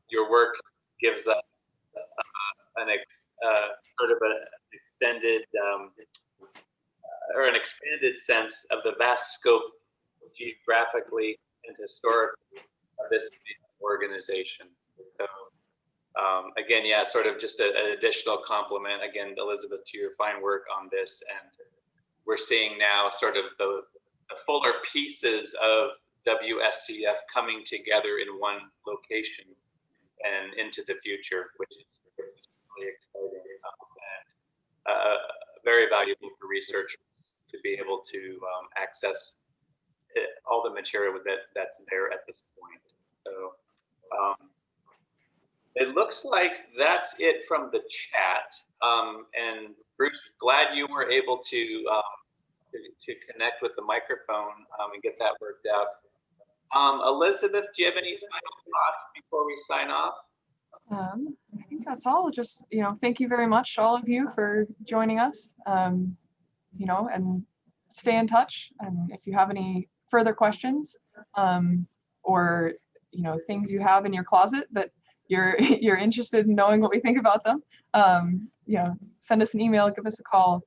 Speaker 1: Your work gives us sort of an extended or an expanded sense of the vast scope geographically and historically of this organization. So again, yeah, sort of just an additional compliment, again, Elizabeth, to your fine work on this. And we're seeing now sort of the fuller pieces of WSCF coming together in one location and into the future, which is really exciting and very valuable for researchers to be able to access all the material that's there at this point. So it looks like that's it from the chat. And Bruce, glad you were able to to connect with the microphone and get that worked out. Elizabeth, do you have any final thoughts before we sign off?
Speaker 3: I think that's all. Just, thank you very much, all of you, for joining us. And stay in touch. And if you have any further questions, or things you have in your closet that you're interested in knowing what we think about them, send us an email, give us a call.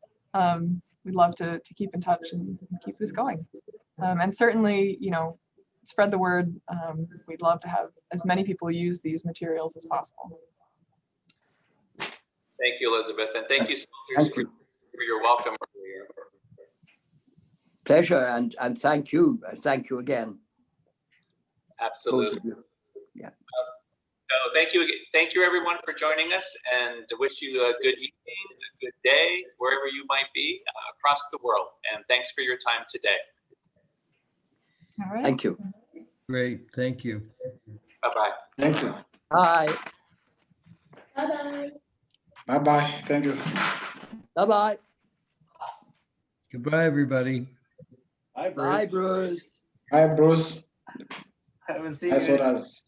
Speaker 3: We'd love to keep in touch and keep this going. And certainly, spread the word. We'd love to have as many people use these materials as possible.
Speaker 1: Thank you, Elizabeth, and thank you,
Speaker 2: Thank you.
Speaker 1: for your welcome earlier.
Speaker 2: Pleasure, and thank you. Thank you again. Both
Speaker 1: Absolutely.
Speaker 2: of you.
Speaker 1: So thank you everyone for joining us, and to wish you a good evening, a good day, wherever you might be across the world. And thanks for your time today.
Speaker 3: All right.
Speaker 2: Thank you.
Speaker 5: Great, thank you.
Speaker 1: Bye-bye.
Speaker 7: Thank you.
Speaker 2: Bye.
Speaker 8: Bye-bye.
Speaker 7: Bye-bye. Thank you.
Speaker 2: Bye-bye.
Speaker 5: Goodbye, everybody.
Speaker 2: Bye, Bruce.
Speaker 7: Bye, Bruce.
Speaker 6: Haven't seen
Speaker 7: As
Speaker 6: you.
Speaker 7: well as